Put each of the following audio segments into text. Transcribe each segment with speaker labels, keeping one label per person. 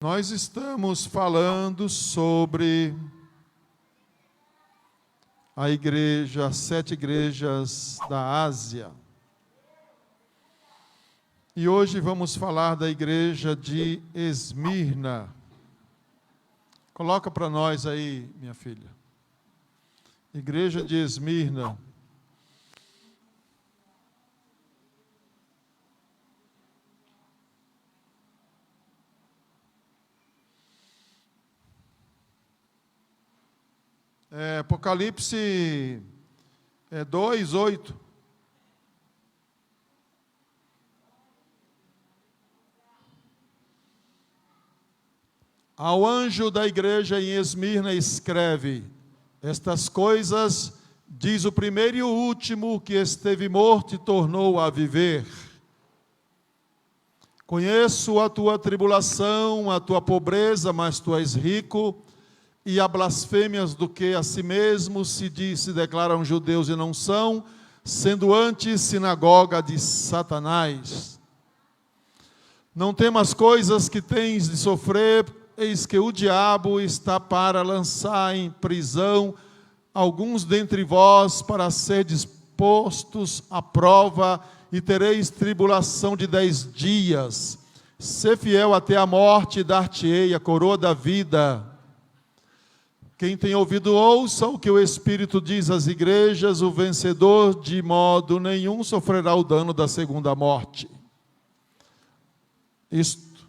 Speaker 1: Nós estamos falando sobre a igreja, as 7 igrejas da Ásia. E hoje vamos falar da igreja de Esmirna. Coloca para nós aí, minha filha. Igreja de Esmirna. Apocalipse 2:8. Ao anjo da igreja em Esmirna escreve: estas coisas diz o primeiro e o último que esteve morto e tornou a viver. Conheço a tua tribulação, a tua pobreza, mas tu és rico, e a blasfêmias do que a si mesmo se declaram judeus e não são, sendo antes sinagoga de Satanás. Não temas coisas que tens de sofrer, eis que o diabo está para lançar em prisão alguns dentre vós, para serdes postos à prova, e tereis tribulação de 10 dias. Sê fiel até a morte, e dar-te-ei a coroa da vida. Quem tem ouvido, ouça o que o Espírito diz às igrejas: o vencedor de modo nenhum sofrerá o dano da segunda morte. Isto.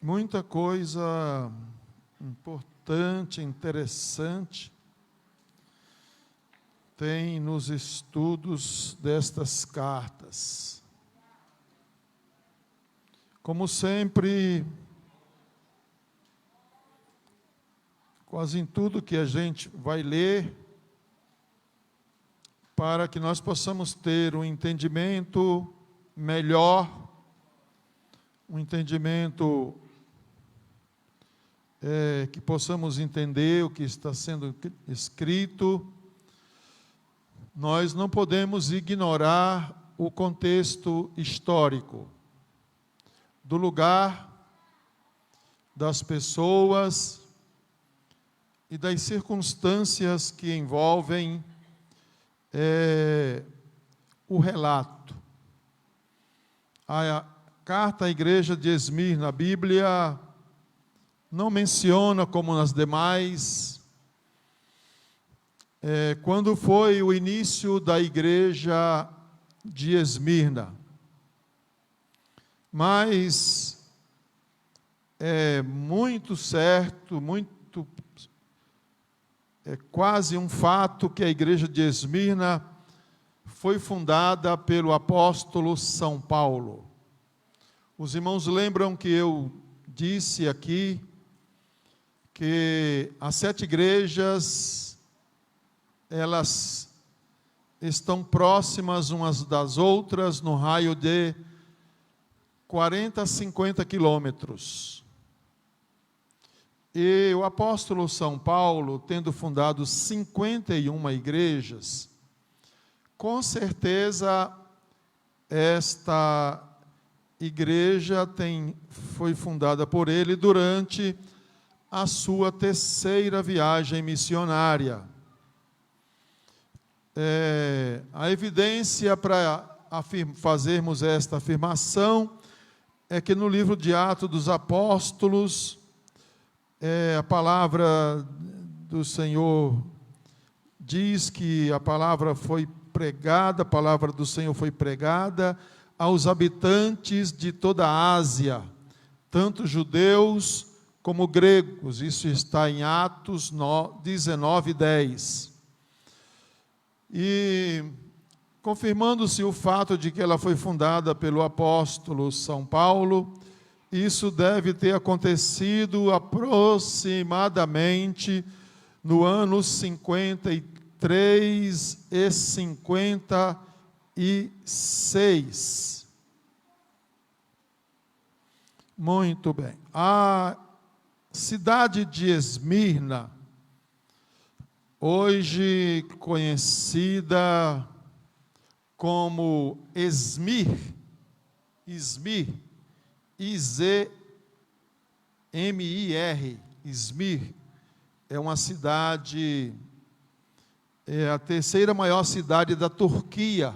Speaker 1: Muita coisa importante, interessante, tem nos estudos destas cartas. Como sempre, quase em tudo que a gente vai ler, para que nós possamos ter um entendimento melhor, um entendimento que possamos entender o que está sendo escrito, nós não podemos ignorar o contexto histórico do lugar, das pessoas e das circunstâncias que envolvem o relato. A carta à igreja de Esmirna, a Bíblia não menciona, como nas demais, quando foi o início da igreja de Esmirna. Mas é muito certo, é quase um fato que a igreja de Esmirna foi fundada pelo apóstolo São Paulo. Os irmãos lembram que eu disse aqui que as 7 igrejas, elas estão próximas umas das outras no raio de 40 a 50 quilômetros. E o apóstolo São Paulo, tendo fundado 51 igrejas, com certeza esta igreja foi fundada por ele durante a sua 3ª viagem missionária. A evidência para fazermos esta afirmação é que no livro de Atos dos Apóstolos, a palavra do Senhor diz que a palavra do Senhor foi pregada aos habitantes de toda a Ásia, tanto judeus como gregos. Isso está em Atos 19:10. E confirmando-se o fato de que ela foi fundada pelo apóstolo São Paulo, isso deve ter acontecido aproximadamente no ano 53 e 56. Muito bem. A cidade de Esmirna, hoje conhecida como Esmir, Izmir, I-Z-M-I-R, Izmir, é uma cidade, é a terceira maior cidade da Turquia.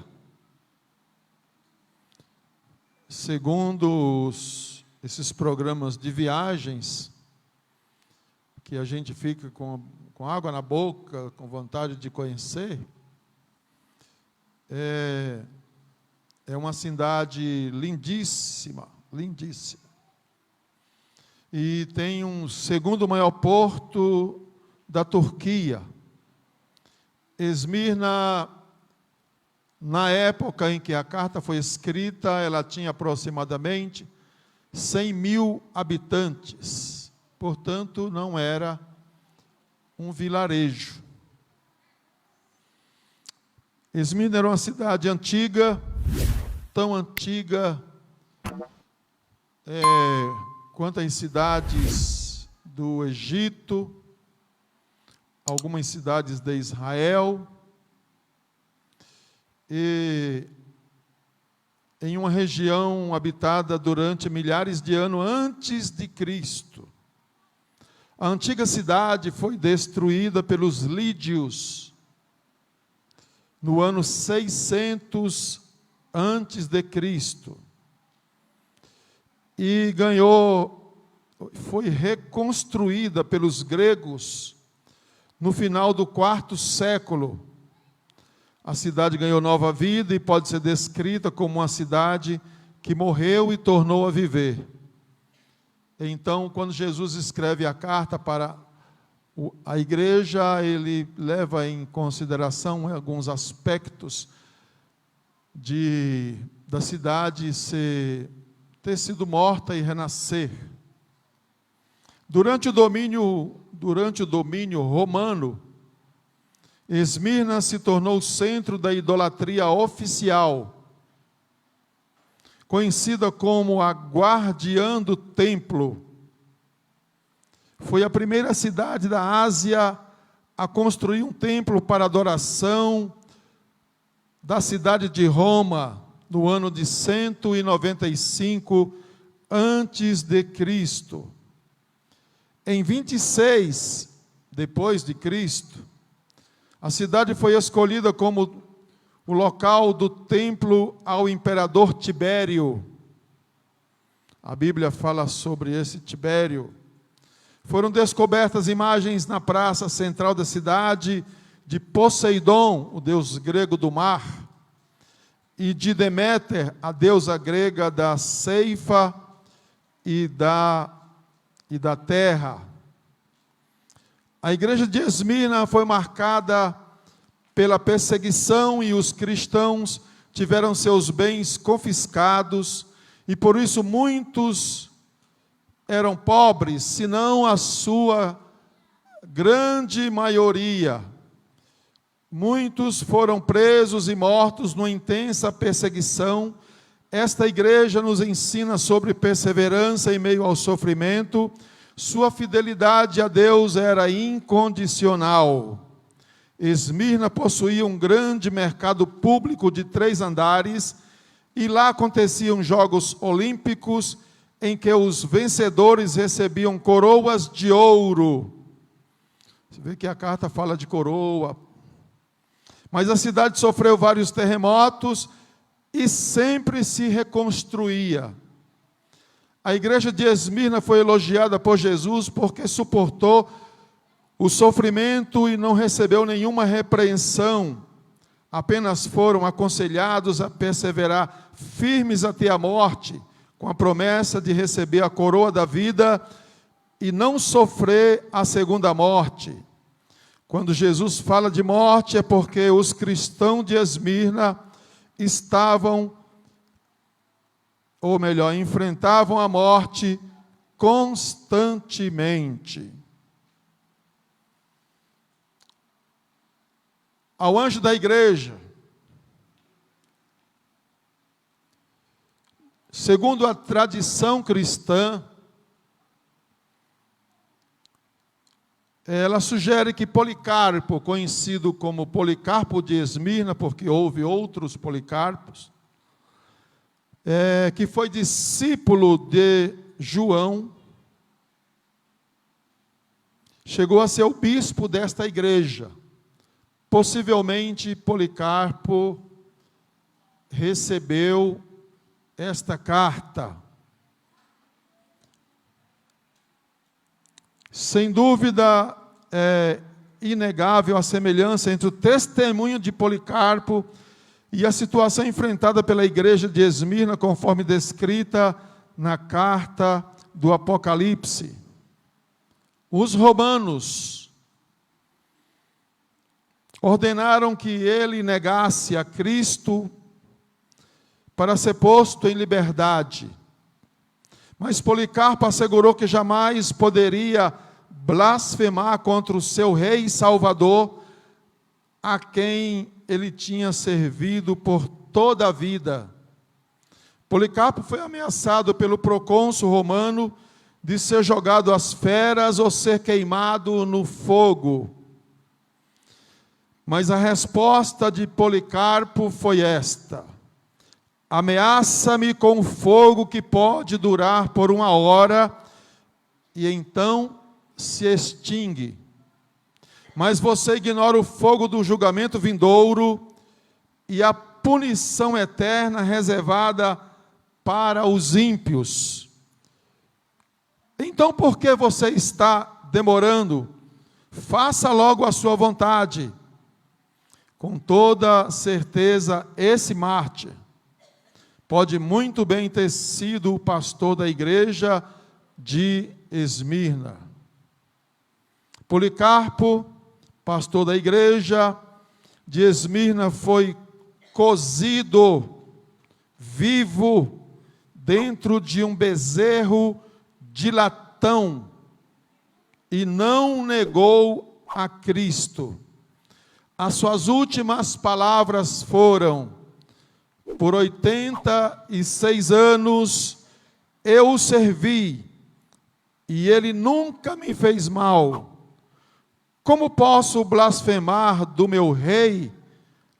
Speaker 1: Segundo esses programas de viagens, que a gente fica com água na boca, com vontade de conhecer, é uma cidade lindíssima, lindíssima. E tem um segundo maior porto da Turquia. Esmirna, na época em que a carta foi escrita, ela tinha aproximadamente 100 mil habitantes. Portanto, não era um vilarejo. Esmirna era uma cidade antiga, tão antiga quanto as cidades do Egito, algumas cidades de Israel, e em uma região habitada durante milhares de anos antes de Cristo. A antiga cidade foi destruída pelos lídios no ano 600 antes de Cristo. E foi reconstruída pelos gregos no final do quarto século. A cidade ganhou nova vida e pode ser descrita como uma cidade que morreu e tornou a viver. Então, quando Jesus escreve a carta para a igreja, ele leva em consideração alguns aspectos da cidade ter sido morta e renascer. Durante o domínio romano, Esmirna se tornou o centro da idolatria oficial, conhecida como a guardiã do templo. Foi a primeira cidade da Ásia a construir um templo para adoração da cidade de Roma, no ano de 195 antes de Cristo. Em 26 depois de Cristo, a cidade foi escolhida como o local do templo ao imperador Tibério. A Bíblia fala sobre esse Tibério. Foram descobertas imagens na praça central da cidade de Poseidon, o deus grego do mar, e de Deméter, a deusa grega da ceifa e da terra. A igreja de Esmirna foi marcada pela perseguição e os cristãos tiveram seus bens confiscados e por isso muitos eram pobres, se não a sua grande maioria. Muitos foram presos e mortos numa intensa perseguição. Esta igreja nos ensina sobre perseverança em meio ao sofrimento. Sua fidelidade a Deus era incondicional. Esmirna possuía um grande mercado público de 3 andares, e lá aconteciam jogos olímpicos, em que os vencedores recebiam coroas de ouro. Você vê que a carta fala de coroa. Mas a cidade sofreu vários terremotos e sempre se reconstruía. A igreja de Esmirna foi elogiada por Jesus porque suportou o sofrimento e não recebeu nenhuma repreensão. Apenas foram aconselhados a perseverar firmes até a morte, com a promessa de receber a coroa da vida e não sofrer a segunda morte. Quando Jesus fala de morte, é porque os cristãos de Esmirna enfrentavam a morte constantemente. Ao anjo da igreja, segundo a tradição cristã, ela sugere que Policarpo, conhecido como Policarpo de Esmirna, porque houve outros Policarpos, que foi discípulo de João, chegou a ser o bispo desta igreja. Possivelmente Policarpo recebeu esta carta. Sem dúvida, é inegável a semelhança entre o testemunho de Policarpo e a situação enfrentada pela igreja de Esmirna, conforme descrita na carta do Apocalipse. Os romanos ordenaram que ele negasse a Cristo para ser posto em liberdade. Mas Policarpo assegurou que jamais poderia blasfemar contra o seu rei e salvador, a quem ele tinha servido por toda a vida. Policarpo foi ameaçado pelo procônsul romano de ser jogado às feras ou ser queimado no fogo. Mas a resposta de Policarpo foi esta: ameaça-me com fogo que pode durar por 1 hora, e então se extingue. Mas você ignora o fogo do julgamento vindouro e a punição eterna reservada para os ímpios. Então, por que você está demorando? Faça logo a sua vontade. Com toda certeza, esse mártir pode muito bem ter sido o pastor da igreja de Esmirna. Policarpo, pastor da igreja de Esmirna, foi cozido vivo dentro de um bezerro de latão e não negou a Cristo. As suas últimas palavras foram: por 86 anos eu o servi e ele nunca me fez mal. Como posso blasfemar do meu rei,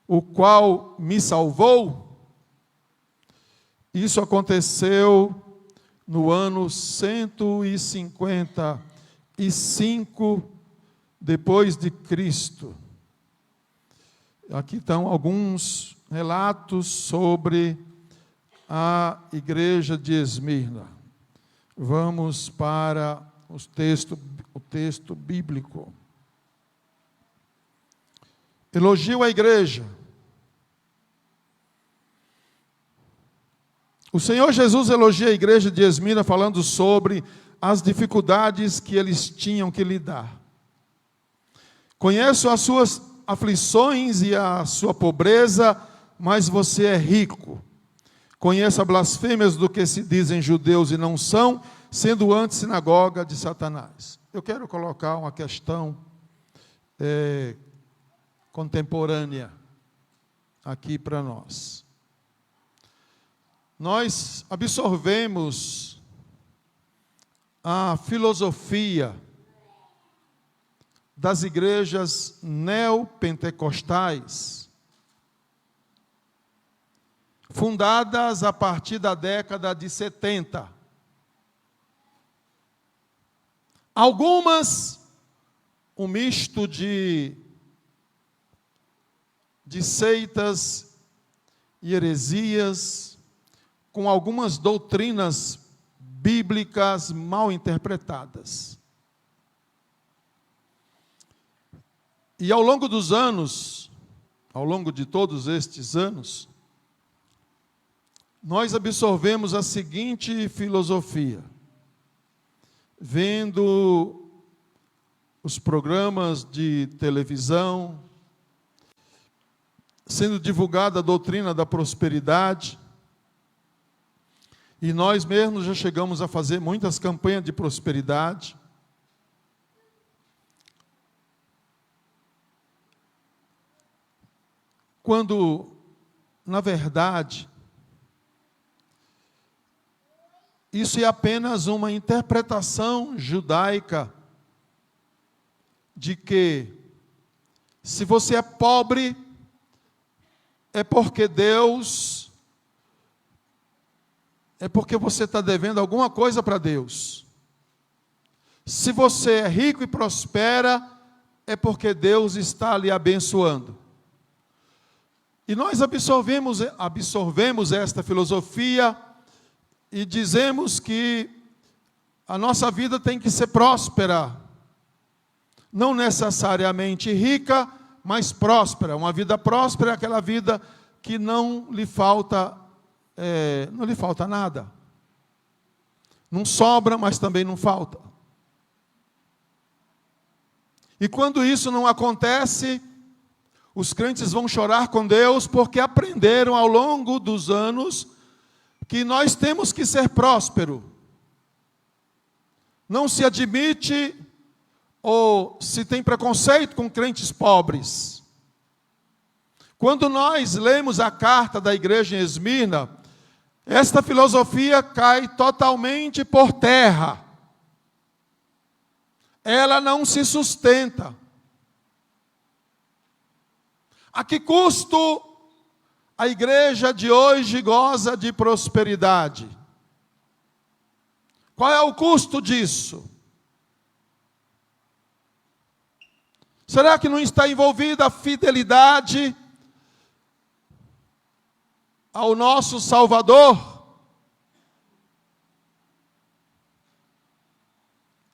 Speaker 1: o qual me salvou? Isso aconteceu no ano 155 depois de Cristo. Aqui estão alguns relatos sobre a igreja de Esmirna. Vamos para o texto bíblico. Elogio à igreja. O Senhor Jesus elogia a igreja de Esmirna falando sobre as dificuldades que eles tinham que lidar. Conheço as suas aflições e a sua pobreza, mas você é rico. Conheço as blasfêmias do que se dizem judeus e não são, sendo antes sinagoga de Satanás. Eu quero colocar uma questão contemporânea aqui para nós. Nós absorvemos a filosofia das igrejas neopentecostais, fundadas a partir da década de 70. Algumas, um misto de seitas e heresias, com algumas doutrinas bíblicas mal interpretadas. E ao longo dos anos, ao longo de todos estes anos, nós absorvemos a seguinte filosofia: vendo os programas de televisão, sendo divulgada a doutrina da prosperidade, e nós mesmos já chegamos a fazer muitas campanhas de prosperidade. Quando, na verdade, isso é apenas uma interpretação judaica de que, se você é pobre, é porque Deus é porque você está devendo alguma coisa para Deus. Se você é rico e prospera, é porque Deus está lhe abençoando. E nós absorvemos esta filosofia e dizemos que a nossa vida tem que ser próspera. Não necessariamente rica, mas próspera. Uma vida próspera é aquela vida que não lhe falta nada. Não sobra, mas também não falta. E quando isso não acontece, os crentes vão chorar com Deus porque aprenderam ao longo dos anos que nós temos que ser próspero. Não se admite ou se tem preconceito com crentes pobres. Quando nós lemos a carta da igreja em Esmirna, esta filosofia cai totalmente por terra. Ela não se sustenta. A que custo a igreja de hoje goza de prosperidade? Qual é o custo disso? Será que não está envolvida a fidelidade ao nosso Salvador?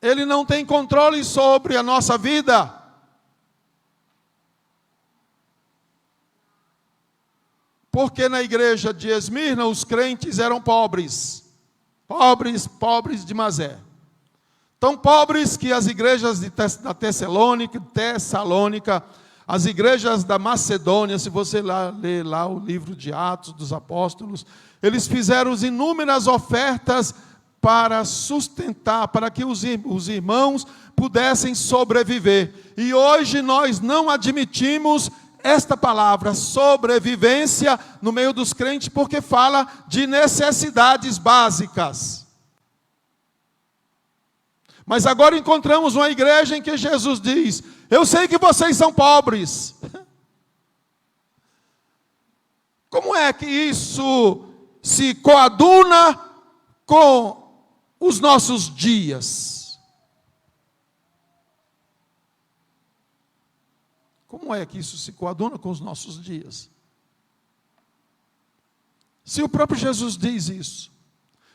Speaker 1: Ele não tem controle sobre a nossa vida. Porque na igreja de Esmirna os crentes eram pobres. Pobres de Mazé. Tão pobres que as igrejas da Tessalônica, as igrejas da Macedônia, se você ler lá o livro de Atos dos Apóstolos, eles fizeram inúmeras ofertas para sustentar, para que os irmãos pudessem sobreviver. E hoje nós não admitimos esta palavra, sobrevivência, no meio dos crentes, porque fala de necessidades básicas. Mas agora encontramos uma igreja em que Jesus diz: eu sei que vocês são pobres. Como é que isso se coaduna com os nossos dias? Como é que isso se coaduna com os nossos dias? Se o próprio Jesus diz isso,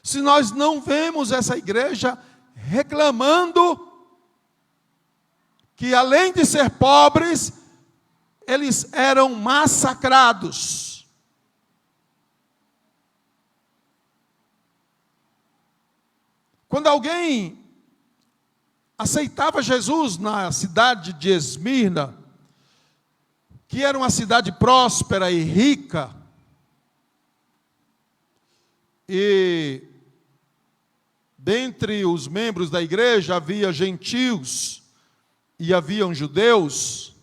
Speaker 1: se nós não vemos essa igreja reclamando que, além de ser pobres, eles eram massacrados. Quando alguém aceitava Jesus na cidade de Esmirna, que era uma cidade próspera e rica, e dentre os membros da igreja havia gentios e haviam judeus,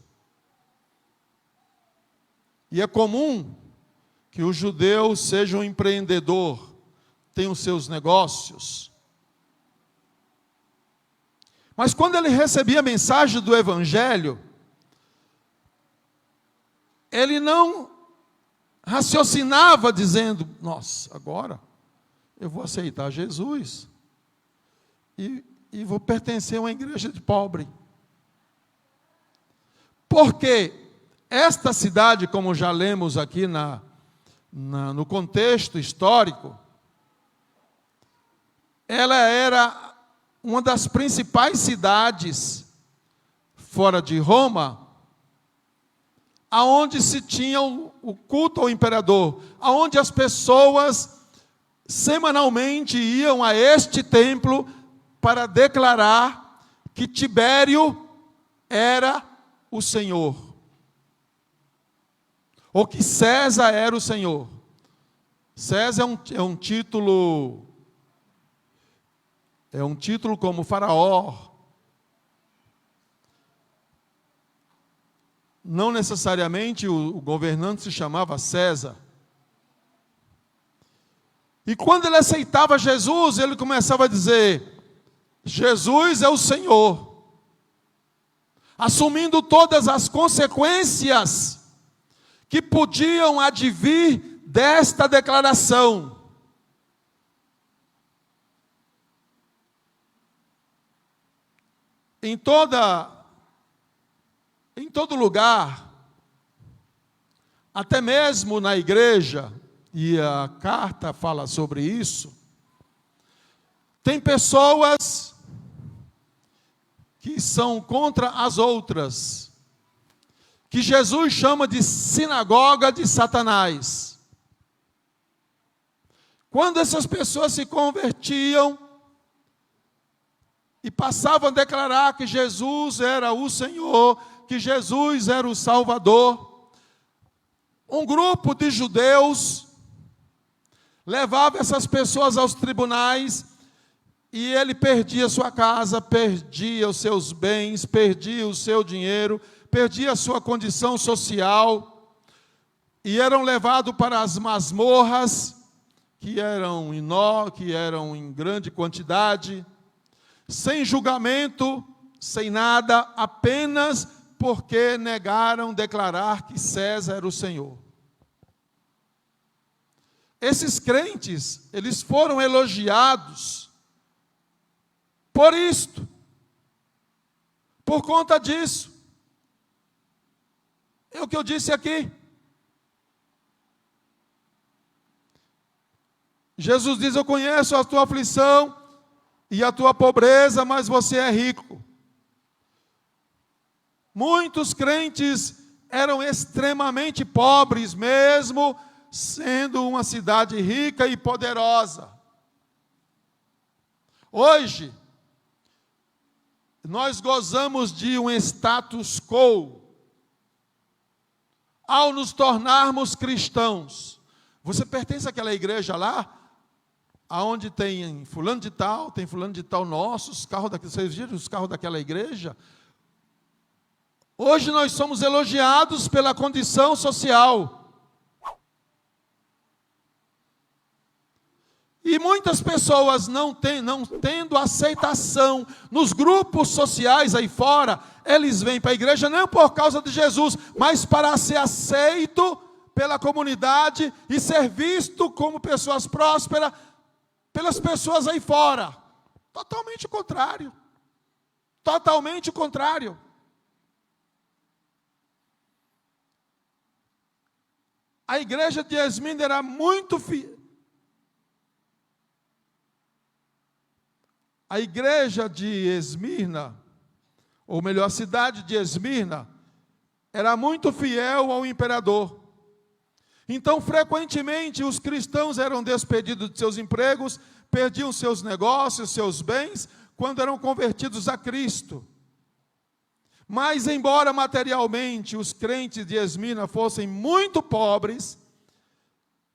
Speaker 1: e é comum que o judeu seja um empreendedor, tenha os seus negócios. Mas quando ele recebia a mensagem do Evangelho, ele não raciocinava dizendo: nossa, agora eu vou aceitar Jesus e vou pertencer a uma igreja de pobre. Porque esta cidade, como já lemos aqui no contexto histórico, ela era uma das principais cidades fora de Roma, aonde se tinha o culto ao imperador, aonde as pessoas semanalmente iam a este templo para declarar que Tibério era o Senhor, ou que César era o Senhor. César é um título como faraó. Não necessariamente o governante se chamava César. E quando ele aceitava Jesus, ele começava a dizer: Jesus é o Senhor, assumindo todas as consequências que podiam advir desta declaração. em todo lugar, até mesmo na igreja, e a carta fala sobre isso, tem pessoas que são contra as outras, que Jesus chama de sinagoga de Satanás. Quando essas pessoas se convertiam e passavam a declarar que Jesus era o Senhor, que Jesus era o Salvador, um grupo de judeus levava essas pessoas aos tribunais e ele perdia sua casa, perdia os seus bens, perdia o seu dinheiro, perdia a sua condição social e eram levados para as masmorras, que eram em grande quantidade, sem julgamento, sem nada, apenas porque negaram declarar que César era o Senhor. Esses crentes, eles foram elogiados por isto, por conta disso. É o que eu disse aqui. Jesus diz: eu conheço a tua aflição e a tua pobreza, mas você é rico. Muitos crentes eram extremamente pobres, mesmo sendo uma cidade rica e poderosa. Hoje, nós gozamos de um status quo ao nos tornarmos cristãos. Você pertence àquela igreja lá, aonde tem fulano de tal nosso, os carros vocês viram os carros daquela igreja? Hoje nós somos elogiados pela condição social. E muitas pessoas não tendo aceitação nos grupos sociais aí fora, eles vêm para a igreja não por causa de Jesus, mas para ser aceito pela comunidade e ser visto como pessoas prósperas pelas pessoas aí fora. Totalmente o contrário. Totalmente o contrário. A igreja de Esmirna era muito fiel. A igreja de Esmirna, ou melhor, a cidade de Esmirna, era muito fiel ao imperador. Então, frequentemente, os cristãos eram despedidos de seus empregos, perdiam seus negócios, seus bens, quando eram convertidos a Cristo. Mas, embora materialmente os crentes de Esmirna fossem muito pobres,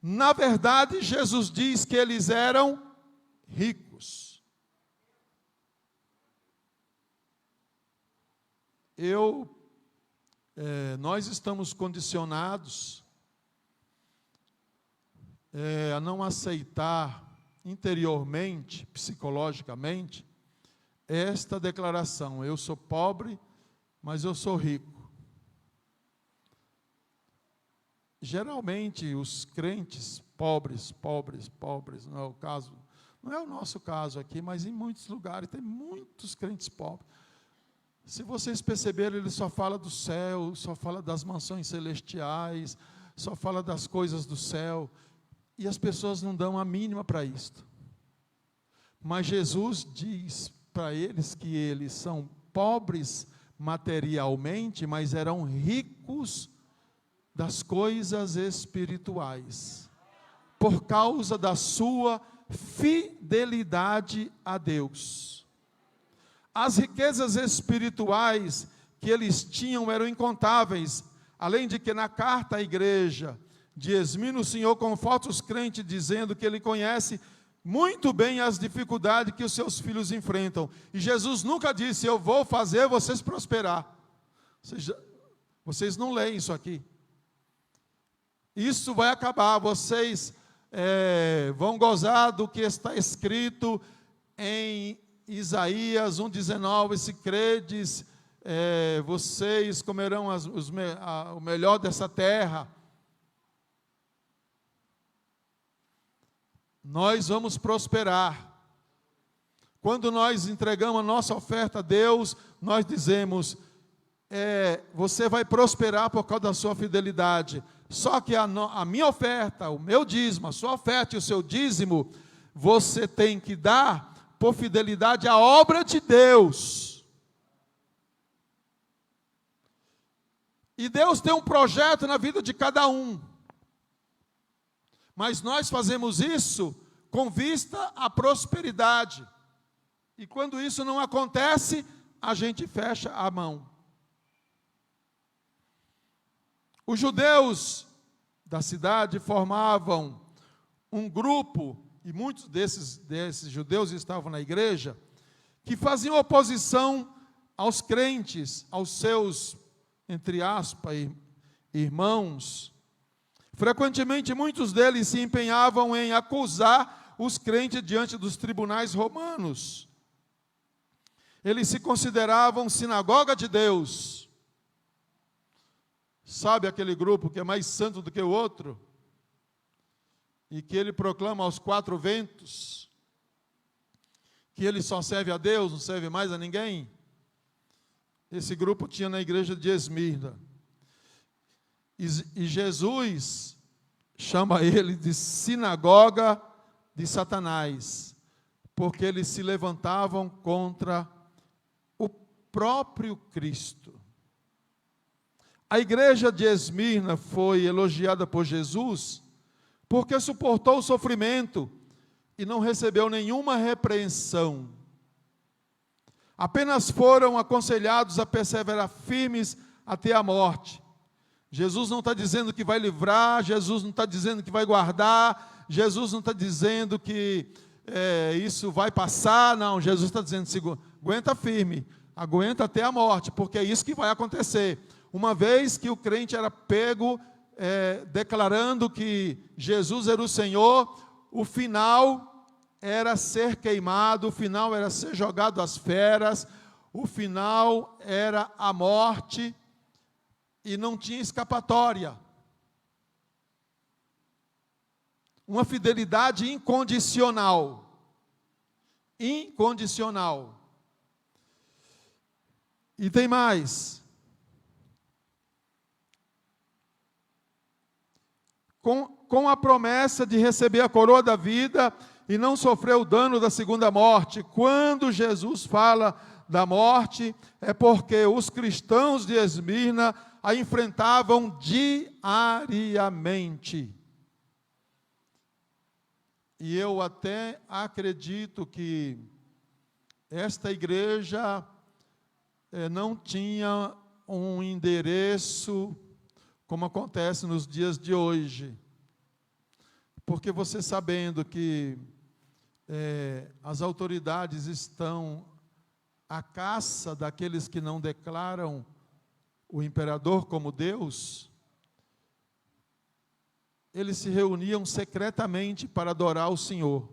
Speaker 1: na verdade, Jesus diz que eles eram ricos. Nós estamos condicionados a não aceitar interiormente, psicologicamente, esta declaração: eu sou pobre, mas eu sou rico. Geralmente os crentes pobres, não é o caso, não é o nosso caso aqui, mas em muitos lugares tem muitos crentes pobres. Se vocês perceberem, ele só fala do céu, só fala das mansões celestiais, só fala das coisas do céu, e as pessoas não dão a mínima para isto. Mas Jesus diz para eles que eles são pobres materialmente, mas eram ricos das coisas espirituais, por causa da sua fidelidade a Deus. As riquezas espirituais que eles tinham eram incontáveis, além de que na carta à igreja de Esmirna, o Senhor conforta os crentes dizendo que Ele conhece muito bem as dificuldades que os seus filhos enfrentam. E Jesus nunca disse: eu vou fazer vocês prosperar. Vocês não leem isso aqui. Isso vai acabar, vocês vão gozar do que está escrito em Isaías 1,19, se credes, vocês comerão o melhor dessa terra. Nós vamos prosperar, Quando nós entregamos a nossa oferta a Deus, nós dizemos, você vai prosperar por causa da sua fidelidade. Só que a minha oferta, o meu dízimo, a sua oferta e o seu dízimo, você tem que dar por fidelidade à obra de Deus. E Deus tem um projeto na vida de cada um. Mas nós fazemos isso com vista à prosperidade. E quando isso não acontece, a gente fecha a mão. Os judeus da cidade formavam um grupo, e muitos desses judeus estavam na igreja, que faziam oposição aos crentes, aos seus, entre aspas, irmãos. Frequentemente, muitos deles se empenhavam em acusar os crentes diante dos tribunais romanos. Eles se consideravam sinagoga de Deus. Sabe aquele grupo que é mais santo do que o outro? E que ele proclama aos quatro ventos que ele só serve a Deus, não serve mais a ninguém? Esse grupo tinha na igreja de Esmirna. E Jesus chama ele de sinagoga de Satanás, porque eles se levantavam contra o próprio Cristo. A igreja de Esmirna foi elogiada por Jesus porque suportou o sofrimento e não recebeu nenhuma repreensão. Apenas foram aconselhados a perseverar firmes até a morte. Jesus não está dizendo que vai livrar, Jesus não está dizendo que vai guardar, Jesus não está dizendo que isso vai passar, não. Jesus está dizendo, aguenta firme, aguenta até a morte, porque é isso que vai acontecer. Uma vez que o crente era pego, declarando que Jesus era o Senhor, o final era ser queimado, o final era ser jogado às feras, o final era a morte, e não tinha escapatória. Uma fidelidade incondicional. Incondicional. E tem mais. Com a promessa de receber a coroa da vida e não sofrer o dano da segunda morte. Quando Jesus fala da morte, é porque os cristãos de Esmirna a enfrentavam diariamente. E eu até acredito que esta igreja não tinha um endereço como acontece nos dias de hoje. Porque você sabendo que as autoridades estão à caça daqueles que não declaram o imperador como Deus, eles se reuniam secretamente para adorar o Senhor.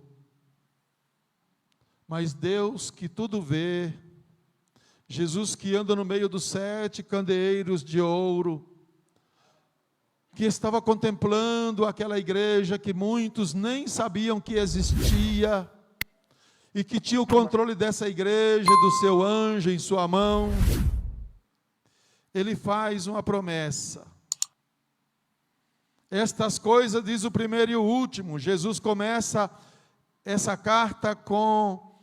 Speaker 1: Mas Deus que tudo vê, Jesus que anda no meio dos 7 candeeiros de ouro, que estava contemplando aquela igreja que muitos nem sabiam que existia, e que tinha o controle dessa igreja, do seu anjo em sua mão, ele faz uma promessa. Estas coisas, diz o primeiro e o último. Jesus começa essa carta com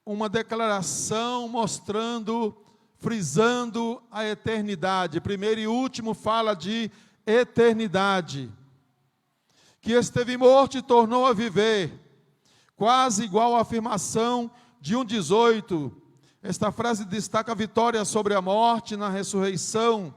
Speaker 1: uma declaração mostrando, frisando a eternidade. Primeiro e último fala de eternidade. Que esteve morto e tornou a viver. Quase igual à afirmação de 1,18. Esta frase destaca a vitória sobre a morte na ressurreição.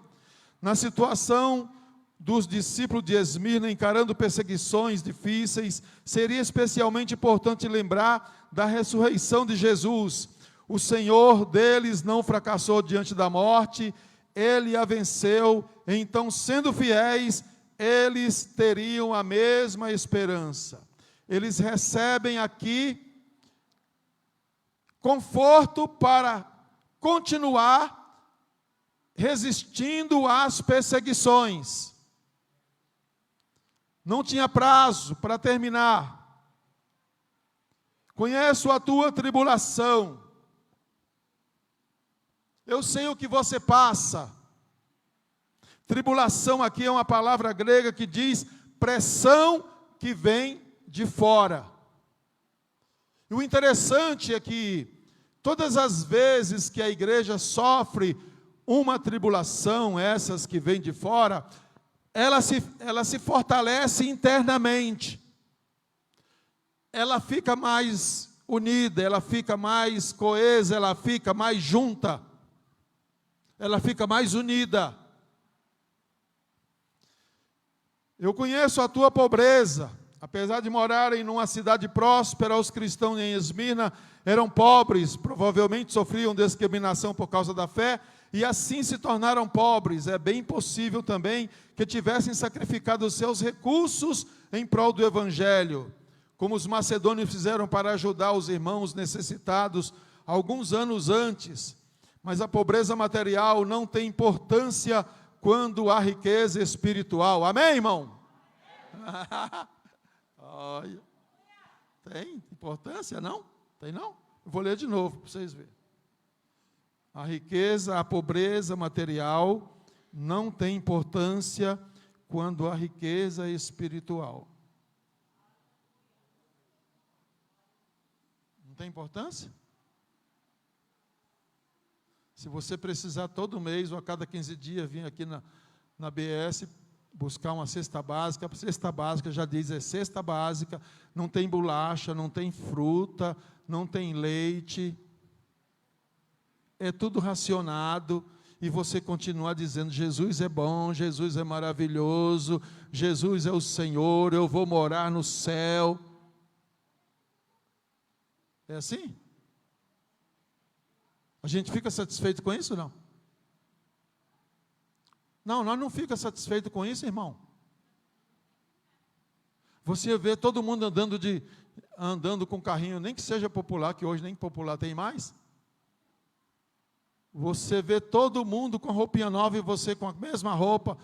Speaker 1: Na situação dos discípulos de Esmirna encarando perseguições difíceis, seria especialmente importante lembrar da ressurreição de Jesus. O Senhor deles não fracassou diante da morte, Ele a venceu. Então, sendo fiéis, eles teriam a mesma esperança. Eles recebem aqui conforto para continuar resistindo às perseguições. Não tinha prazo para terminar. Conheço a tua tribulação. Eu sei o que você passa. Tribulação aqui é uma palavra grega que diz pressão que vem de fora. E o interessante é que todas as vezes que a igreja sofre uma tribulação, essas que vêm de fora, ela se fortalece internamente. Ela fica mais unida, ela fica mais coesa, ela fica mais junta. Ela fica mais unida. Eu conheço a tua pobreza. Apesar de morarem numa cidade próspera, os cristãos em Esmirna eram pobres, provavelmente sofriam discriminação por causa da fé, e assim se tornaram pobres. É bem possível também que tivessem sacrificado os seus recursos em prol do Evangelho, como os macedônios fizeram para ajudar os irmãos necessitados alguns anos antes. Mas a pobreza material não tem importância quando há riqueza espiritual. Amém, irmão? Olha, tem importância, não? Tem não? Eu vou ler de novo para vocês verem. A riqueza, a pobreza material não tem importância quando há riqueza espiritual. Não tem importância? Se você precisar todo mês ou a cada 15 dias vir aqui na BS buscar uma cesta básica, a cesta básica já diz, é cesta básica, não tem bolacha, não tem fruta, não tem leite, é tudo racionado, e você continua dizendo, Jesus é bom, Jesus é maravilhoso, Jesus é o Senhor, eu vou morar no céu. É assim? A gente fica satisfeito com isso, não? Não, nós não ficamos satisfeitos com isso, irmão. Você vê todo mundo andando com carrinho, nem que seja popular, que hoje nem popular tem mais. Você vê todo mundo com roupinha nova e você com a mesma roupa.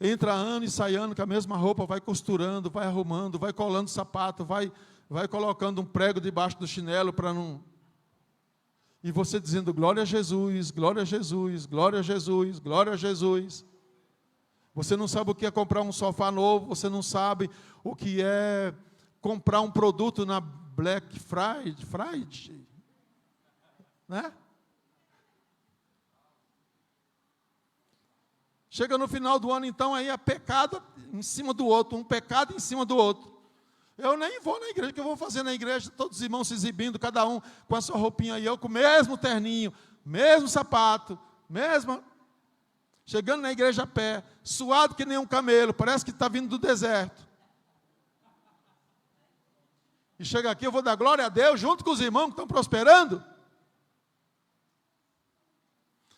Speaker 1: Entra ano e sai ano com a mesma roupa, vai costurando, vai arrumando, vai colando sapato, vai colocando um prego debaixo do chinelo para não... E você dizendo, glória a Jesus, glória a Jesus, glória a Jesus, glória a Jesus. Você não sabe o que é comprar um sofá novo, você não sabe o que é comprar um produto na Black Friday, né? Chega no final do ano, então, aí é pecado em cima do outro, um pecado em cima do outro. Eu nem vou na igreja, o que eu vou fazer na igreja? Todos os irmãos se exibindo, cada um com a sua roupinha, e eu com o mesmo terninho, mesmo sapato, mesmo... Chegando na igreja a pé, suado que nem um camelo, parece que está vindo do deserto. E chega aqui, eu vou dar glória a Deus, junto com os irmãos que estão prosperando.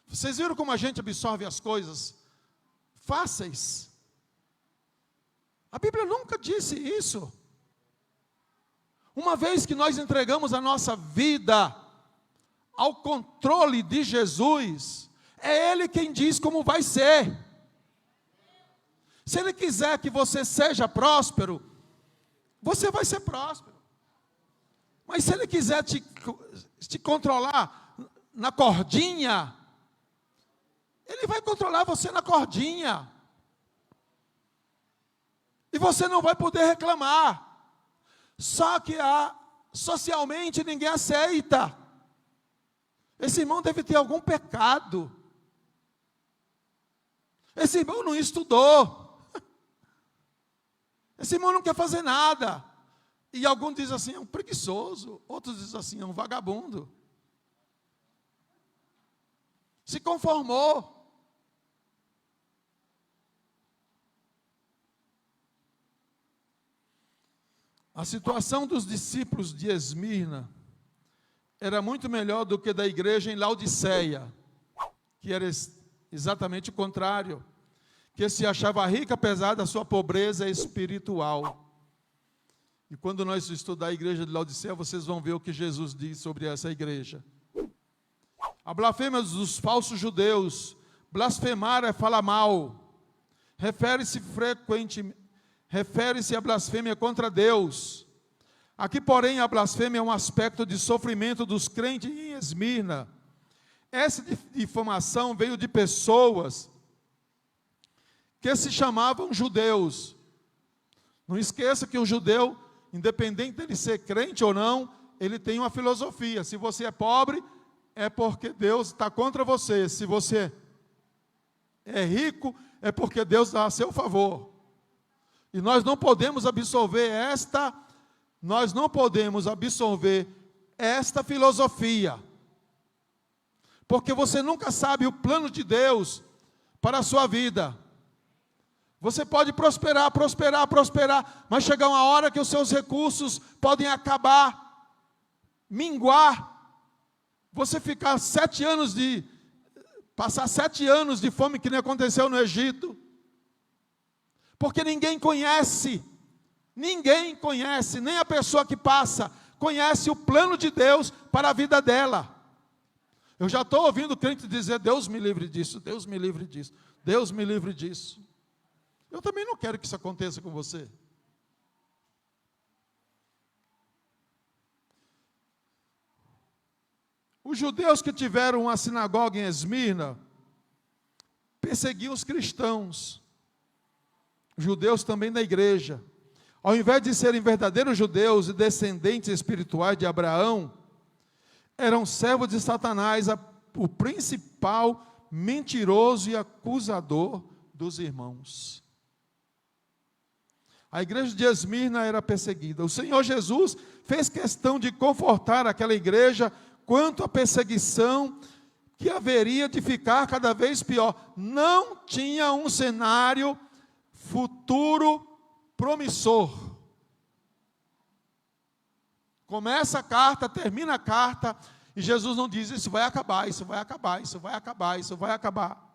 Speaker 1: Vocês viram como a gente absorve as coisas fáceis? A Bíblia nunca disse isso. Uma vez que nós entregamos a nossa vida ao controle de Jesus, é Ele quem diz como vai ser. Se Ele quiser que você seja próspero, você vai ser próspero. Mas se Ele quiser te controlar na cordinha, Ele vai controlar você na cordinha. E você não vai poder reclamar. Só que socialmente ninguém aceita. Esse irmão deve ter algum pecado. Esse irmão não estudou. Esse irmão não quer fazer nada. E alguns dizem assim, é um preguiçoso. Outros dizem assim, é um vagabundo. Se conformou. A situação dos discípulos de Esmirna era muito melhor do que da igreja em Laodiceia, que era exatamente o contrário, que se achava rica apesar da sua pobreza espiritual. E quando nós estudar a igreja de Laodiceia, vocês vão ver o que Jesus diz sobre essa igreja. A blasfêmia dos falsos judeus, blasfemar é falar mal, refere-se à blasfêmia contra Deus. Aqui, porém, a blasfêmia é um aspecto de sofrimento dos crentes em Esmirna. Essa difamação veio de pessoas que se chamavam judeus. Não esqueça que o judeu, independente dele ser crente ou não, ele tem uma filosofia. Se você é pobre, é porque Deus está contra você. Se você é rico, é porque Deus dá a seu favor. E nós não podemos absorver esta filosofia. Porque você nunca sabe o plano de Deus para a sua vida. Você pode prosperar, mas chegar uma hora que os seus recursos podem acabar, minguar. Você passar 7 anos de fome, que nem aconteceu no Egito. Porque ninguém conhece, nem a pessoa que passa, conhece o plano de Deus para a vida dela. Eu já estou ouvindo crente dizer, Deus me livre disso, Deus me livre disso, Deus me livre disso. Eu também não quero que isso aconteça com você. Os judeus que tiveram uma sinagoga em Esmirna perseguiam os cristãos. Os judeus também da igreja. Ao invés de serem verdadeiros judeus e descendentes espirituais de Abraão, eram servos de Satanás, o principal mentiroso e acusador dos irmãos. A igreja de Esmirna era perseguida. O Senhor Jesus fez questão de confortar aquela igreja quanto à perseguição que haveria de ficar cada vez pior. Não tinha um cenário futuro promissor. Começa a carta, termina a carta, e Jesus não diz, isso vai acabar, isso vai acabar, isso vai acabar, isso vai acabar.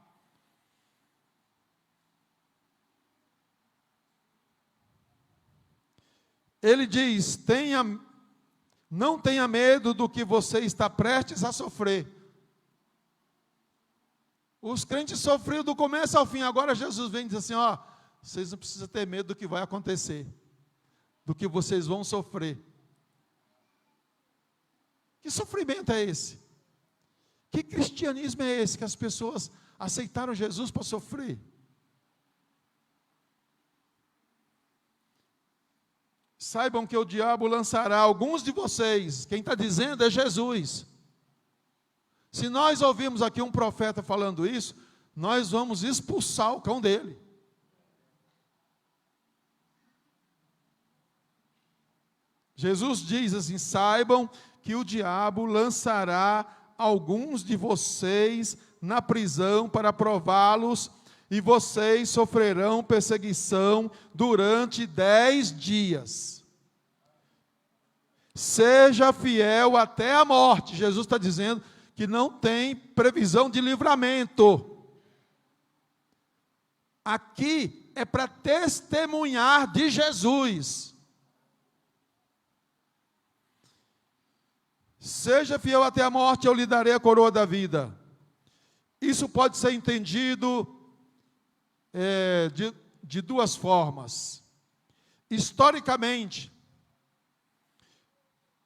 Speaker 1: Ele diz, não tenha medo do que você está prestes a sofrer. Os crentes sofriam do começo ao fim, agora Jesus vem e diz assim, vocês não precisam ter medo do que vai acontecer, do que vocês vão sofrer. Que sofrimento é esse? Que cristianismo é esse que as pessoas aceitaram Jesus para sofrer? Saibam que o diabo lançará alguns de vocês, quem está dizendo é Jesus. Se nós ouvirmos aqui um profeta falando isso, nós vamos expulsar o cão dele. Jesus diz assim, saibam que o diabo lançará alguns de vocês na prisão para prová-los, e vocês sofrerão perseguição durante 10 dias. Seja fiel até a morte. Jesus está dizendo que não tem previsão de livramento. Aqui é para testemunhar de Jesus. Seja fiel até a morte, eu lhe darei a coroa da vida. Isso pode ser entendido de duas formas. Historicamente,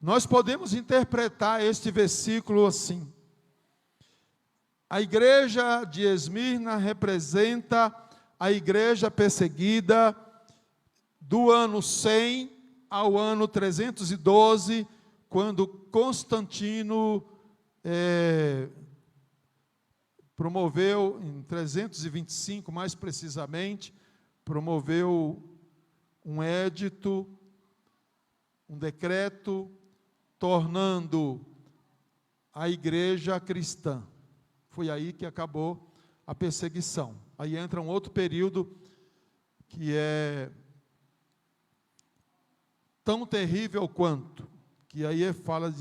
Speaker 1: nós podemos interpretar este versículo assim. A igreja de Esmirna representa a igreja perseguida do ano 100 ao ano 312, quando Constantino promoveu, em 325 mais precisamente, promoveu um édito, um decreto, tornando a igreja cristã. Foi aí que acabou a perseguição. Aí entra um outro período que é tão terrível quanto, que aí fala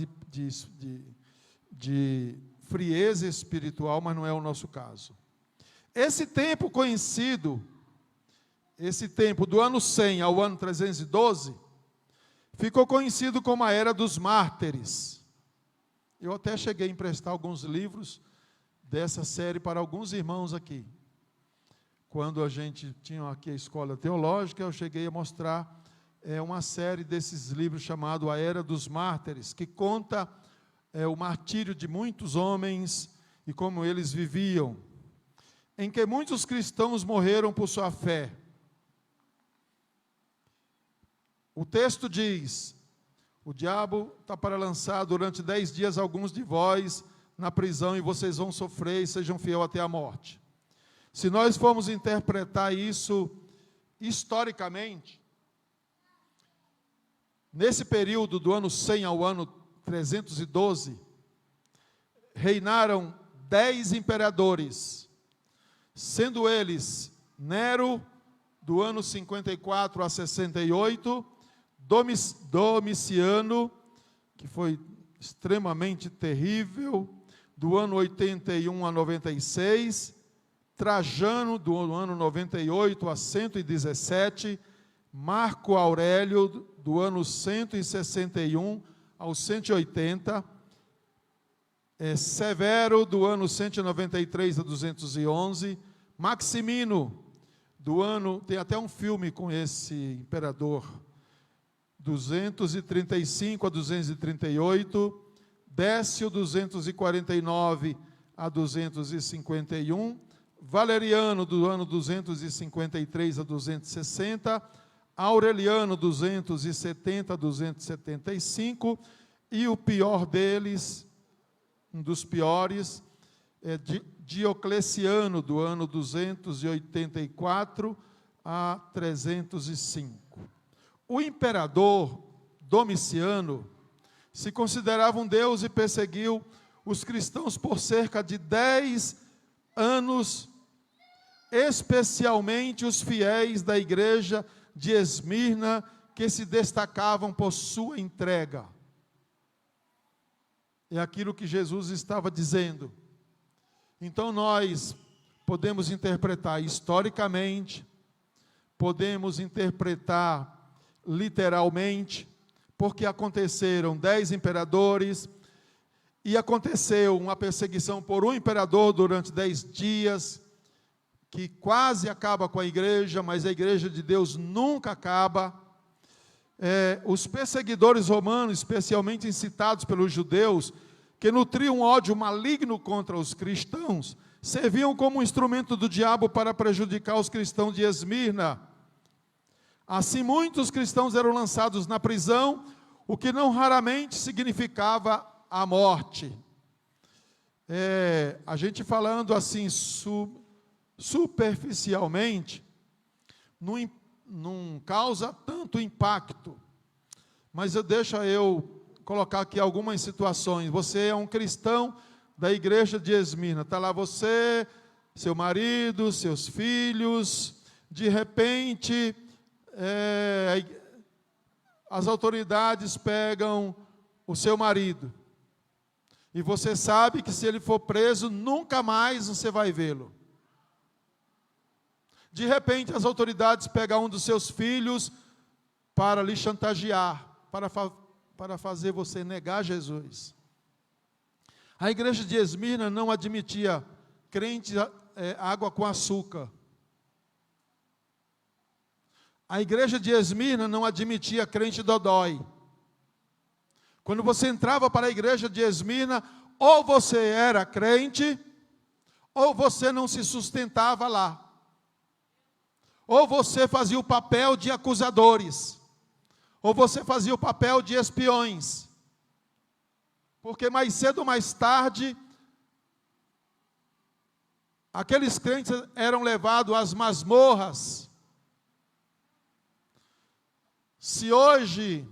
Speaker 1: de frieza espiritual, mas não é o nosso caso. Esse tempo conhecido, esse tempo do ano 100 ao ano 312, ficou conhecido como a Era dos Mártires. Eu até cheguei a emprestar alguns livros dessa série para alguns irmãos aqui. Quando a gente tinha aqui a escola teológica, eu cheguei a mostrar é uma série desses livros chamado A Era dos Mártires, que conta o martírio de muitos homens e como eles viviam, em que muitos cristãos morreram por sua fé. O texto diz: o diabo está para lançar durante 10 dias alguns de vós na prisão, e vocês vão sofrer e sejam fiel até a morte. Se nós formos interpretar isso historicamente, nesse período do ano 100 ao ano 312, reinaram 10 imperadores, sendo eles Nero, do ano 54 a 68, Domiciano, que foi extremamente terrível, do ano 81 a 96, Trajano, do ano 98 a 117, Marco Aurélio, do ano 161 ao 180, Severo, do ano 193 a 211, Maximino, do ano, tem até um filme com esse imperador, 235 a 238, Décio, 249 a 251, Valeriano, do ano 253 a 260, Aureliano, 270 a 275, e o pior deles, um dos piores, é Diocleciano, do ano 284 a 305. O imperador Domiciano se considerava um deus e perseguiu os cristãos por cerca de 10 anos, especialmente os fiéis da igreja de Esmirna, que se destacavam por sua entrega. É aquilo que Jesus estava dizendo. Então nós podemos interpretar historicamente, podemos interpretar literalmente, porque aconteceram 10 imperadores, e aconteceu uma perseguição por um imperador durante 10 dias, que quase acaba com a igreja, mas a igreja de Deus nunca acaba. Os perseguidores romanos, especialmente incitados pelos judeus, que nutriam ódio maligno contra os cristãos, serviam como um instrumento do diabo para prejudicar os cristãos de Esmirna. Assim, muitos cristãos eram lançados na prisão, o que não raramente significava a morte. A gente falando assim superficialmente, não causa tanto impacto, mas deixa eu colocar aqui algumas situações. Você é um cristão da igreja de Esmirna, está lá você, seu marido, seus filhos, de repente as autoridades pegam o seu marido, e você sabe que se ele for preso, nunca mais você vai vê-lo. De repente as autoridades pegam um dos seus filhos para lhe chantagear, para fazer você negar Jesus. A igreja de Esmirna não admitia crente água com açúcar. A igreja de Esmirna não admitia crente dodói. Quando você entrava para a igreja de Esmirna, ou você era crente, ou você não se sustentava lá. Ou você fazia o papel de acusadores, ou você fazia o papel de espiões. Porque mais cedo ou mais tarde, aqueles crentes eram levados às masmorras. Se hoje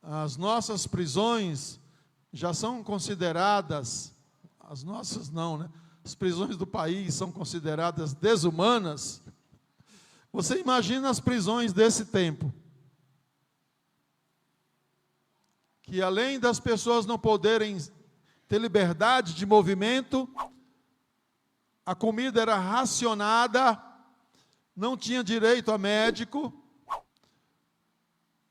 Speaker 1: as nossas prisões já são consideradas, as nossas não, né? As prisões do país são consideradas desumanas, você imagina as prisões desse tempo, que além das pessoas não poderem ter liberdade de movimento, a comida era racionada, não tinha direito a médico,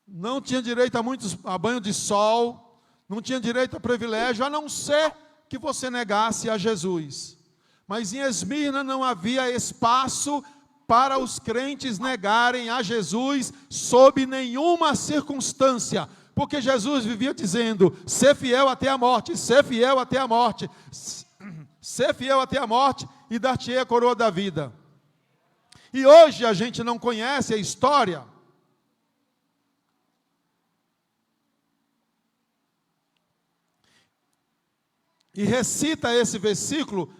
Speaker 1: não tinha direito a banho de sol, não tinha direito a privilégio, a não ser que você negasse a Jesus. Mas em Esmirna não havia espaço para os crentes negarem a Jesus sob nenhuma circunstância, porque Jesus vivia dizendo: ser fiel até a morte, ser fiel até a morte, ser fiel até a morte e dar-te-ei a coroa da vida. E hoje a gente não conhece a história e recita esse versículo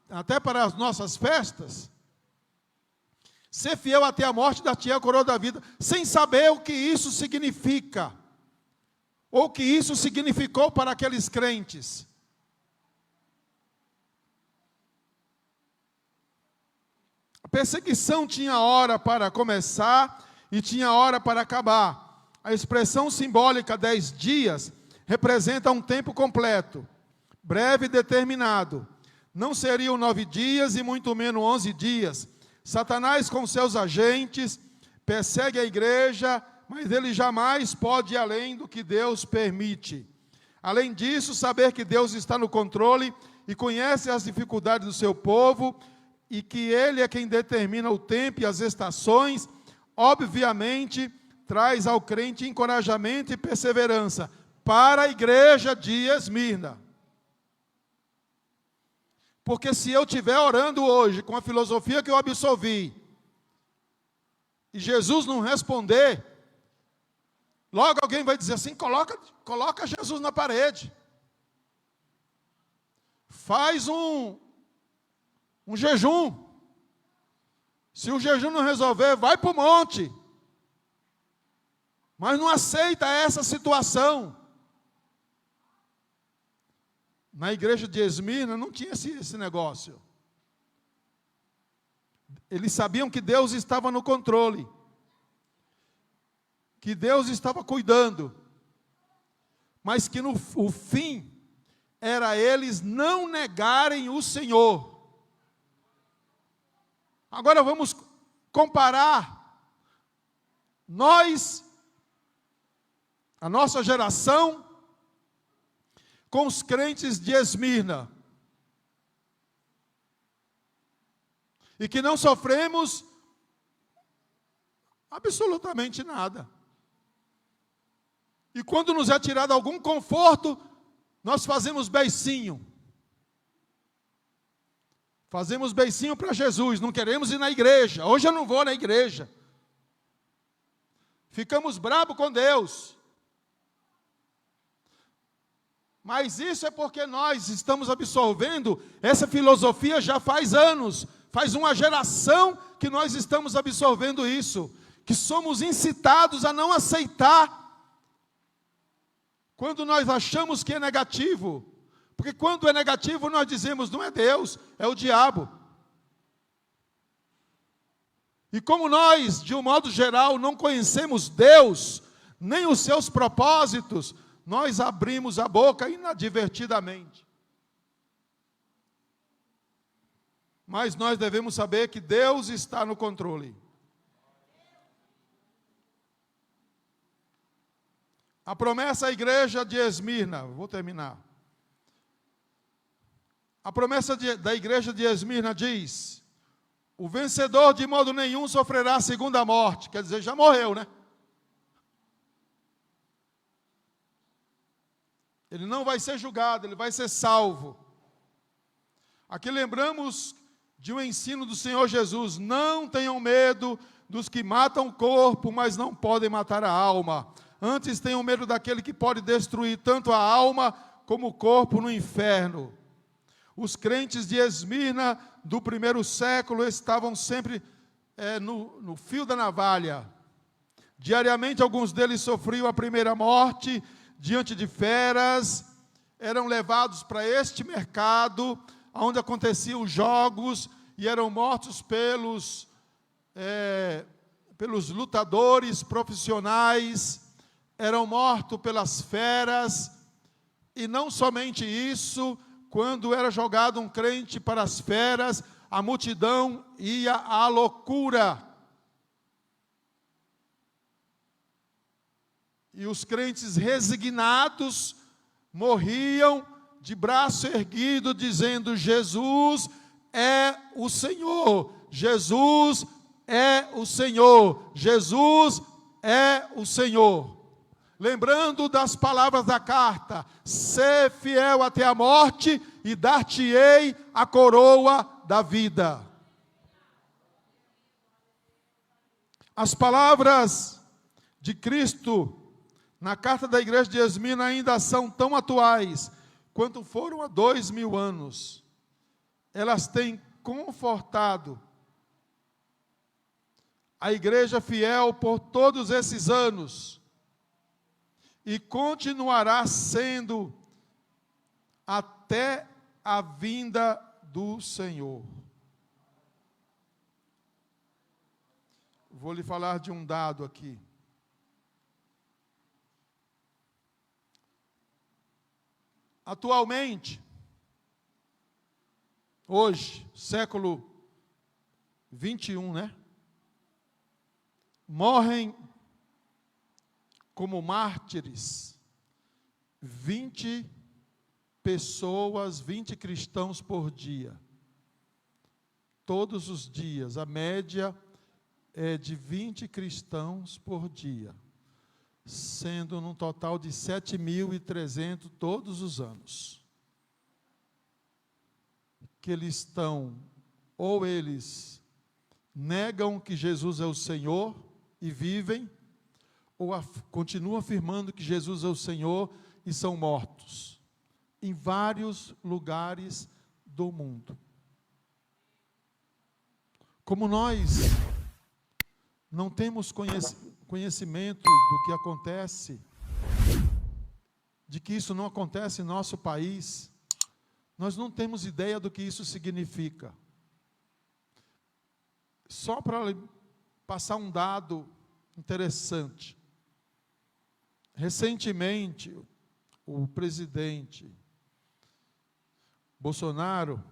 Speaker 1: até para as nossas festas. Ser fiel até a morte, dar-te-ei a coroa da vida, sem saber o que isso significa, ou o que isso significou para aqueles crentes. A perseguição tinha hora para começar e tinha hora para acabar. A expressão simbólica 10 dias representa um tempo completo, breve e determinado. Não seriam 9 dias e muito menos 11 dias. Satanás com seus agentes persegue a igreja, mas ele jamais pode ir além do que Deus permite. Além disso, saber que Deus está no controle e conhece as dificuldades do seu povo e que Ele é quem determina o tempo e as estações, obviamente traz ao crente encorajamento e perseverança para a igreja de Esmirna. Porque se eu estiver orando hoje com a filosofia que eu absorvi, e Jesus não responder, logo alguém vai dizer assim: coloca Jesus na parede. Faz um jejum. Se o jejum não resolver, vai para o monte. Mas não aceita essa situação. Na igreja de Esmirna não tinha esse negócio. Eles sabiam que Deus estava no controle, que Deus estava cuidando, mas que o fim era eles não negarem o Senhor. Agora vamos comparar a nossa geração, com os crentes de Esmirna, e que não sofremos absolutamente nada. E quando nos é tirado algum conforto, nós fazemos beicinho. Fazemos beicinho para Jesus, não queremos ir na igreja. Hoje eu não vou na igreja. Ficamos bravos com Deus. Mas isso é porque nós estamos absorvendo essa filosofia já faz anos. Faz uma geração que nós estamos absorvendo isso. Que somos incitados a não aceitar quando nós achamos que é negativo. Porque quando é negativo nós dizemos: não é Deus, é o diabo. E como nós, de um modo geral, não conhecemos Deus, nem os seus propósitos, nós abrimos a boca inadvertidamente. Mas nós devemos saber que Deus está no controle. A promessa à igreja de Esmirna, vou terminar. A promessa da igreja de Esmirna diz: o vencedor de modo nenhum sofrerá a segunda morte. Quer dizer, já morreu, né? Ele não vai ser julgado, ele vai ser salvo. Aqui lembramos de um ensino do Senhor Jesus: não tenham medo dos que matam o corpo, mas não podem matar a alma. Antes tenham medo daquele que pode destruir tanto a alma como o corpo no inferno. Os crentes de Esmirna do primeiro século estavam sempre no fio da navalha. Diariamente alguns deles sofriam a primeira morte diante de feras, eram levados para este mercado, onde aconteciam os jogos, e eram mortos pelos lutadores profissionais, eram mortos pelas feras, e não somente isso, quando era jogado um crente para as feras, a multidão ia à loucura. E os crentes resignados morriam de braço erguido, dizendo: Jesus é o Senhor, Jesus é o Senhor. Jesus é o Senhor. Lembrando das palavras da carta: sê fiel até a morte e dar-te-ei a coroa da vida. As palavras de Cristo na carta da igreja de Esmirna ainda são tão atuais quanto foram há 2000 anos. Elas têm confortado a igreja fiel por todos esses anos e continuará sendo até a vinda do Senhor. Vou lhe falar de um dado aqui. Atualmente, hoje, século 21, né? Morrem como mártires 20 pessoas, 20 cristãos por dia. Todos os dias, a média é de 20 cristãos por dia, sendo num total de 7.300 todos os anos. Que eles estão, ou eles negam que Jesus é o Senhor e vivem, ou continuam afirmando que Jesus é o Senhor e são mortos, em vários lugares do mundo. Como nós não temos conhecimento do que acontece, de que isso não acontece em nosso país, nós não temos ideia do que isso significa. Só para passar um dado interessante. Recentemente, o presidente Bolsonaro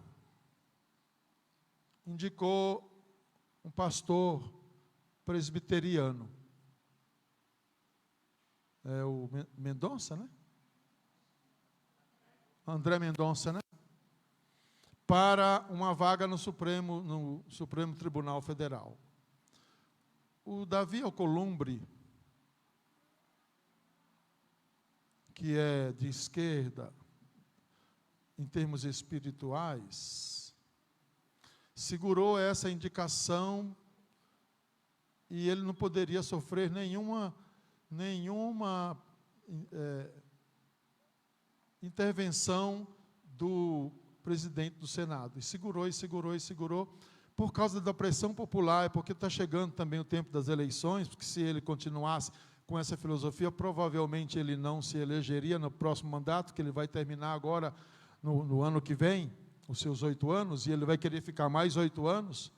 Speaker 1: indicou um pastor presbiteriano. É o Mendonça, né? André Mendonça, né? Para uma vaga no Supremo Tribunal Federal. O Davi Alcolumbre, que é de esquerda, em termos espirituais, segurou essa indicação e ele não poderia sofrer nenhuma intervenção do presidente do Senado. E segurou, por causa da pressão popular, porque está chegando também o tempo das eleições, porque se ele continuasse com essa filosofia, provavelmente ele não se elegeria no próximo mandato, que ele vai terminar agora no ano que vem, os seus 8 anos, e ele vai querer ficar mais 8 anos,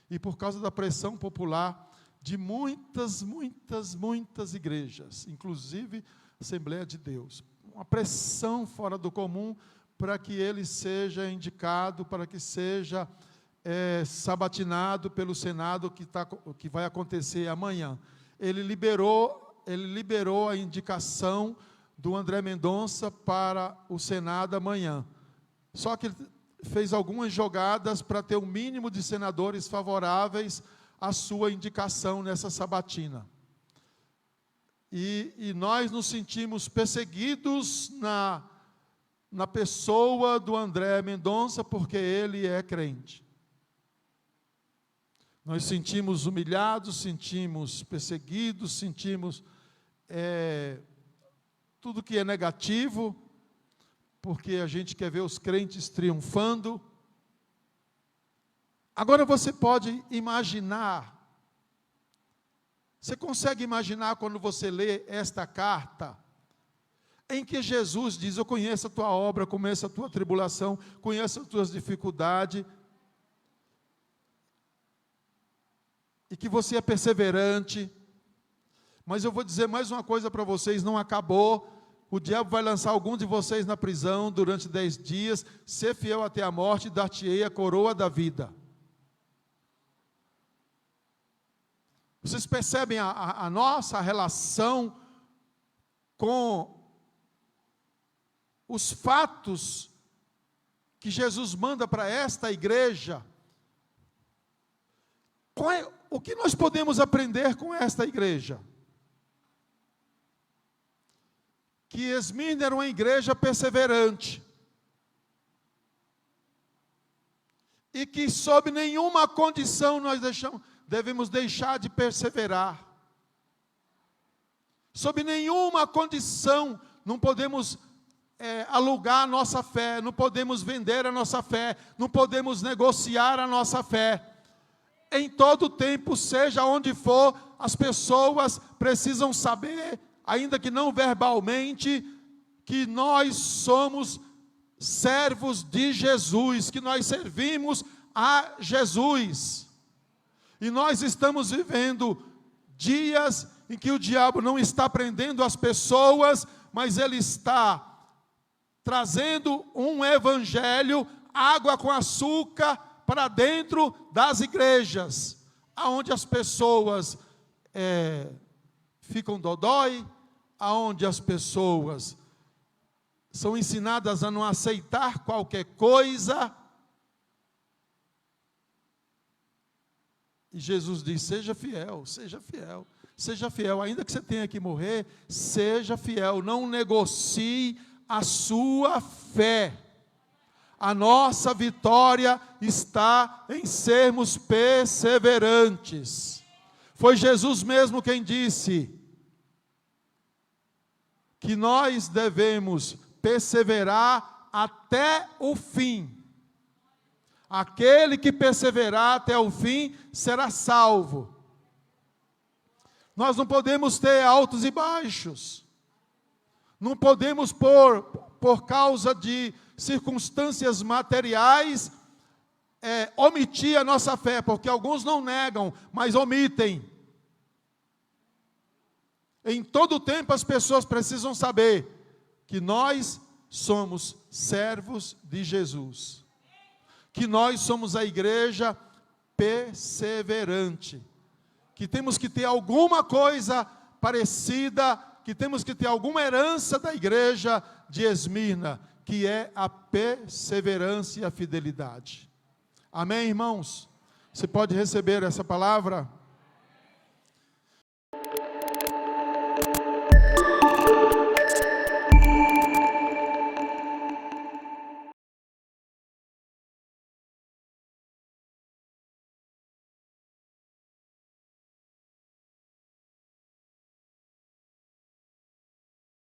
Speaker 1: e por causa da pressão popular de muitas igrejas, inclusive Assembleia de Deus, uma pressão fora do comum para que ele seja indicado, para que seja sabatinado pelo Senado, que vai acontecer amanhã. Ele liberou a indicação do André Mendonça para o Senado amanhã. Só que ele fez algumas jogadas para ter o mínimo de senadores favoráveis à sua indicação nessa sabatina. E nós nos sentimos perseguidos na pessoa do André Mendonça, porque ele é crente. Nós sentimos humilhados, sentimos perseguidos, sentimos tudo que é negativo, porque a gente quer ver os crentes triunfando. Agora você pode imaginar, você consegue imaginar quando você lê esta carta, em que Jesus diz: eu conheço a tua obra, conheço a tua tribulação, conheço as tuas dificuldades, e que você é perseverante, mas eu vou dizer mais uma coisa para vocês: não acabou, o diabo vai lançar alguns de vocês na prisão durante 10 dias, ser fiel até a morte, e dar-te-ei a coroa da vida. Vocês percebem a nossa relação com os fatos que Jesus manda para esta igreja? O que nós podemos aprender com esta igreja? Que Esmirna era uma igreja perseverante. E que sob nenhuma condição nós devemos deixar de perseverar. Sob nenhuma condição não podemos alugar a nossa fé, não podemos vender a nossa fé, não podemos negociar a nossa fé. Em todo tempo, seja onde for, as pessoas precisam saber, ainda que não verbalmente, que nós somos servos de Jesus, que nós servimos a Jesus. E nós estamos vivendo dias em que o diabo não está prendendo as pessoas, mas ele está trazendo um evangelho, água com açúcar, para dentro das igrejas, aonde as pessoas ficam dodói, aonde as pessoas são ensinadas a não aceitar qualquer coisa. E Jesus diz: seja fiel, seja fiel, seja fiel, ainda que você tenha que morrer, seja fiel, não negocie a sua fé. A nossa vitória está em sermos perseverantes. Foi Jesus mesmo quem disse que nós devemos perseverar até o fim. Aquele que perseverar até o fim será salvo. Nós não podemos ter altos e baixos. Não podemos por causa de circunstâncias materiais, omitir a nossa fé, porque alguns não negam, mas omitem. Em todo tempo as pessoas precisam saber que nós somos servos de Jesus, que nós somos a igreja perseverante, que temos que ter alguma coisa parecida, que temos que ter alguma herança da igreja de Esmirna, que é a perseverança e a fidelidade. Amém, irmãos? Você pode receber essa palavra?